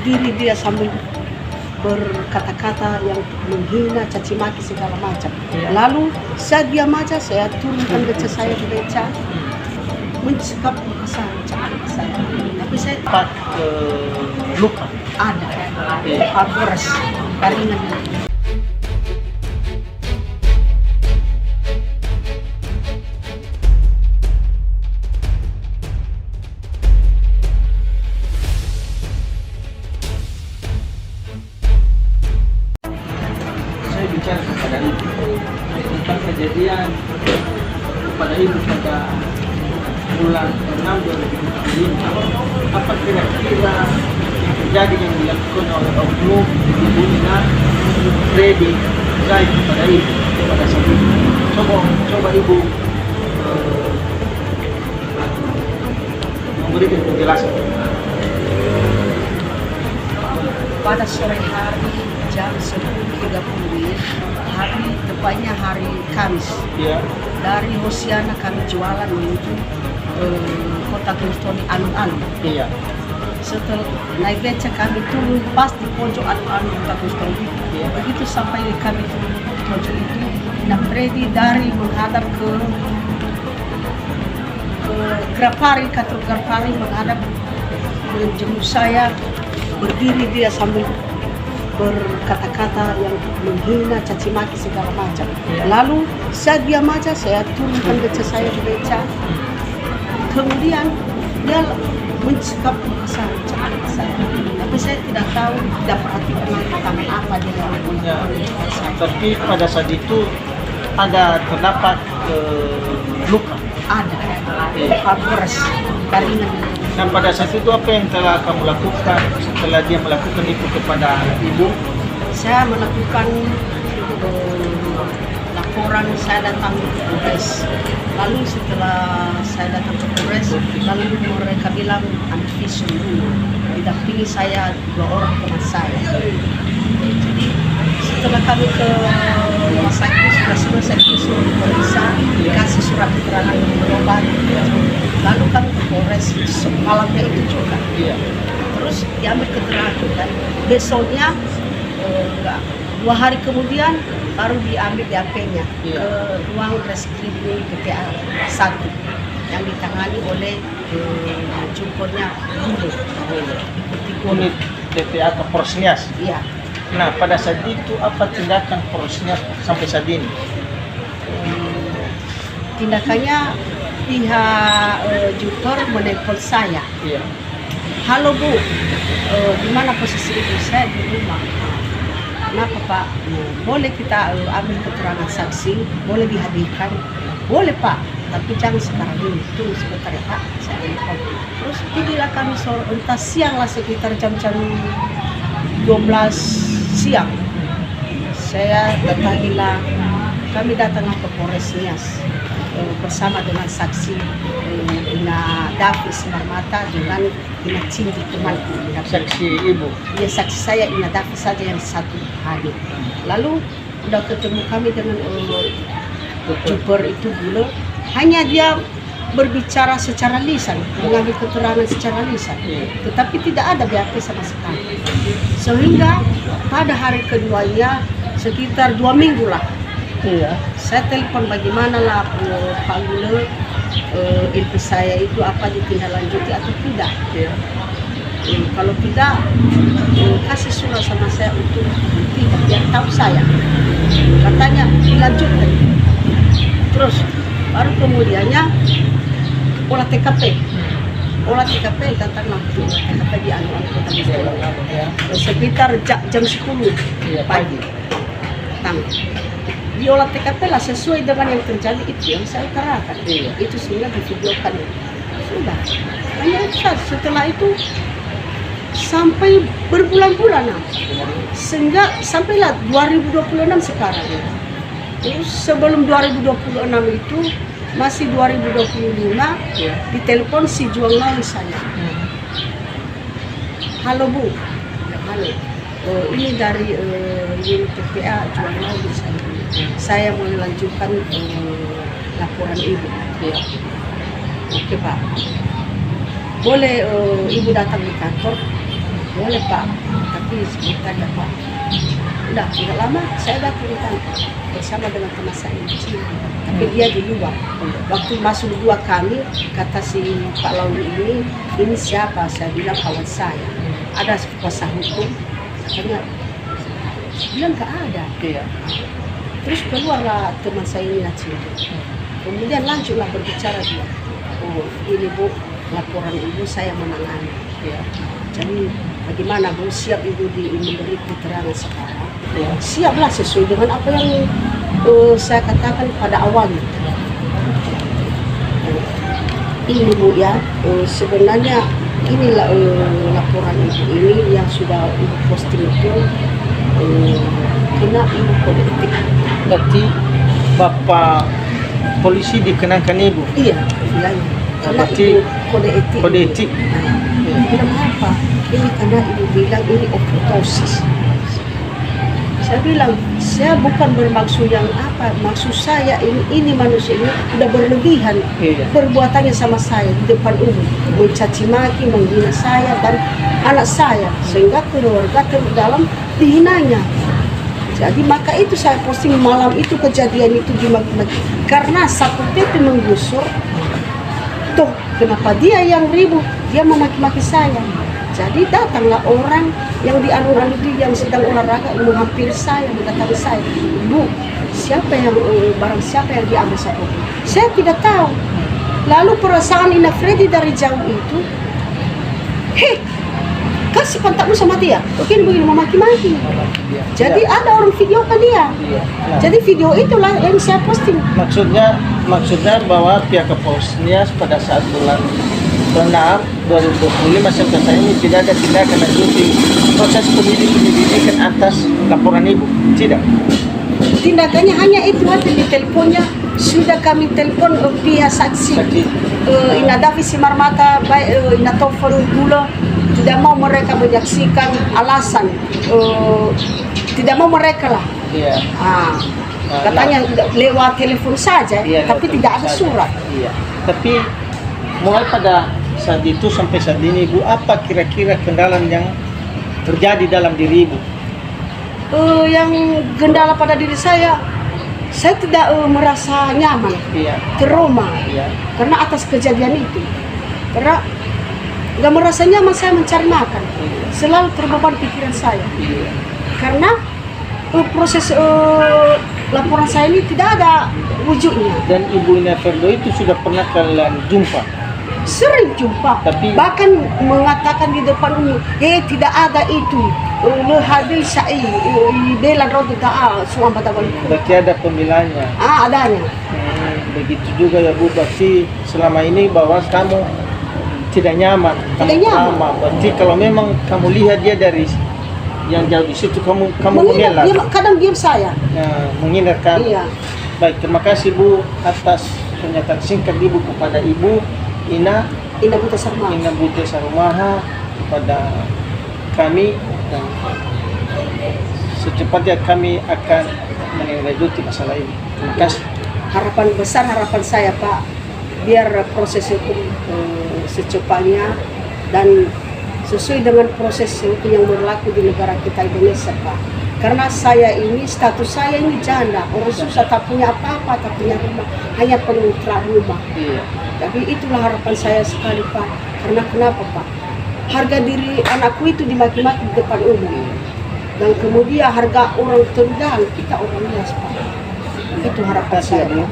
Diri dia sambil berkata-kata yang menghina, caci maki segala macam. Lalu saya diam aja, saya turunkan beca saya di beca, mencekap saya. Tapi saya Pak luka ada Kapolres Karingan. saya bicara kepada ibu tentang kejadian kepada ibu pada bulan 6 2005. Apa kira-kira yang terjadi yang dilakukan oleh oknum ibunya Freddy Zai kepada ibu pada saat itu? Coba ibu memberikan penjelasan. Pada sore hari jam 10.30 hari tepatnya hari Kamis, Iya. dari Hosiana kami jualan menuju kota Kristoni alun-alun. Iya. Setelah naik beca kami turun pas di pojok alun-alun kota Kristoni. Iya. Begitu sampai kami turun di pojok itu, nah Freddy dari menghadap ke Grapari, kantor Grapari menghadap menjemput saya. Berdiri dia sambil berkata-kata yang menghina, caci maki segala macam. Lalu saya diam aja, saya turunkan beca saya di beca. Kemudian dia mencekap saya. Tapi saya tidak tahu, tidak perhatikan tentang apa dia Ya. lakukan. Tapi pada saat itu ada terdapat luka. Ada Kapolres Karingan. Dan pada saat itu apa yang telah kamu lakukan setelah dia melakukan itu kepada ibu? Saya melakukan laporan, saya datang ke Polres. Lalu setelah saya datang ke Polres, lalu mereka bilang antivisum dulu, didampingi saya 2 orang teman saya. Jadi setelah kami ke rumah sakit sudah selesai visum, diperiksa, dikasih surat keterangan berobat. Lalu kami ke Polres malamnya itu juga. Iya. Terus diambil keterangan kan. Besoknya 2 hari kemudian baru diambil DAP-nya Iya. ke ruang reskrimum PPA 1 yang ditangani oleh jumpornya Unit PPA atau Porsnias. Iya. Nah, pada saat itu apa tindakan Porsnias sampai saat ini? Tindakannya pihak jupor menelpon saya. Iya. Halo Bu, di mana posisi ibu? Saya di rumah. Kenapa Pak? Boleh kita ambil keterangan saksi? Boleh dihadirkan? Boleh Pak, tapi jangan sekarang ini. Tunggu sebentar ya Pak. Saya telepon. Terus pergilah kami sore, entah siang lah sekitar jam-jam 12 siang. Saya datangilah, kami datanglah ke Polres Nias bersama dengan saksi Ina Davis Marmata dengan Ina Cindy temanku. Saksi ibu. Ya, saksi saya Ina Davis saja yang satu hadir. Lalu udah ketemu kami dengan jupor itu dulu. Hanya dia berbicara secara lisan, mengambil keterangan secara lisan, tetapi tidak ada BAP sama sekali. Sehingga pada hari keduanya sekitar 2 minggu lah, Iya. saya telepon bagaimana lah Pak Gule, ilmu saya itu apa ditindaklanjuti atau tidak. Iya. Kalau tidak, kasih surat sama saya untuk tidak, biar tahu saya. Katanya dilanjutkan. Terus baru kemudiannya olah TKP. Olah TKP datang langsung TKP di alun-alun Kota Kristoni. Sekitar jam 10 Iya, pagi. Di olah TKP lah sesuai dengan yang terjadi itu yang saya utarakan. Iya. Itu sehingga divideokan. Sudah. Hanya itu saja. Setelah itu sampai berbulan-bulan sehingga sampailah 2026 sekarang. Terus sebelum 2026 itu masih 2025 ditelepon si juang noli saya. Halo Bu, halo. Ini dari unit PPA juang noli saya mau melanjutkan laporan ibu. Oke Pak. Boleh ibu datang di kantor boleh Pak, tapi sebentar ya Pak. Udah, tidak lama saya datang ke kantor bersama dengan teman saya di sini. Tapi dia di luar. Waktu masuk dua kami, kata si Pak Lauli ini siapa? Saya bilang kawan saya. Ada kuasa hukum, katanya bilang nggak ada. Iya. Terus keluarlah teman saya ini Nacil. Kemudian lanjutlah berbicara dia. Oh ini Bu, laporan Ibu saya menangani. Iya. Jadi bagaimana Bu, siap Ibu memberi keterangan sekarang? Iya. Siaplah sesuai dengan apa yang saya katakan pada awalnya. Ini Bu ya, sebenarnya inilah laporan Ibu ini yang sudah Ibu posting itu kena Ibu kode etik. Berarti Bapak polisi dikenakan Ibu? Iya, bilangnya. Karena Berarti Ibu kode etik. kode etik. Ibu bilang apa? Ini karena Ibu bilang ini overdosis. Saya bilang, saya bukan bermaksud yang apa, maksud saya ini manusia ini udah berlebihan Iya. perbuatannya sama saya di depan umum, mencaci maki, menghina saya dan anak saya, sehingga keluarga dalam dihinanya. Jadi maka itu saya posting malam itu kejadian itu dimaki-maki karena satu titik menggusur. Tuh kenapa dia yang ribut, dia memaki-maki saya. Jadi datanglah orang yang di anu-anu itu yang sedang olahraga menghampiri saya, mendatangi saya. Bu, siapa yang barang siapa yang diambil sapu? Saya tidak tahu. Lalu perasaan Ina Freddy dari jauh itu, hei, kasih kontakmu sama dia. Oke, begini memaki-maki. Jadi ada orang video ke dia. Iya. Jadi video itulah yang saya posting. Maksudnya bahwa pihak kepolisian pada saat bulan 6 2025 sampai saat ini tidak ada tindakan lanjuti proses penyidikan atas laporan Ibu, tidak? Tindakannya hanya itu aja di teleponnya. Sudah kami telepon pihak saksi. Ina Davi Simarmata, Ina Tofen Gula, tidak mau mereka menyaksikan alasan. Tidak mau mereka lah. Iya. Katanya lewat telepon saja, Iya, tapi tidak ada saja. surat. Iya. Tapi mulai pada saat itu sampai saat ini Ibu, apa kira-kira kendala yang terjadi dalam diri Ibu? Yang kendala pada diri saya tidak merasa nyaman, Iya. trauma, Iya. karena atas kejadian itu. Karena nggak merasa nyaman saya mencari makan, selalu terbeban pikiran saya. Iya. Karena proses laporan saya ini tidak ada wujudnya. Dan Ibu Ina Ferdo itu sudah pernah kalian jumpa? Sering jumpa, Tapi- bahkan mengatakan di depan umum, tidak ada itu. Hadir syai, bela roda taal, semua batal. Berarti ada pembelanya. Adanya. Begitu juga ya Bu, berarti selama ini bahwa kamu tidak nyaman, Tidak nyaman. trauma. Berarti kalau memang kamu lihat dia dari yang jauh di situ, kamu mengelak, Kadang diam saya. menghindarkan. Iya. Baik, terima kasih Bu atas pernyataan singkat Ibu kepada Ibu Ina Buta Sarma. Bute Sarumaha, kepada kami, dan secepatnya kami akan menindaklanjuti masalah ini. Terima kasih. Harapan besar, harapan saya Pak, biar proses hukum secepatnya dan sesuai dengan proses hukum yang berlaku di negara kita Indonesia Pak. Karena saya ini, status saya ini janda, orang susah tak punya apa-apa, tak punya rumah, hanya pengontrak rumah. Iya. Tapi itulah harapan saya sekali Pak. Karena kenapa Pak? Harga diri anakku itu dimaki-maki di depan umum. Dan kemudian harga orang tunggal, kita orang biasa Pak. Itu harapan Terima kasih, saya Bu. Pak.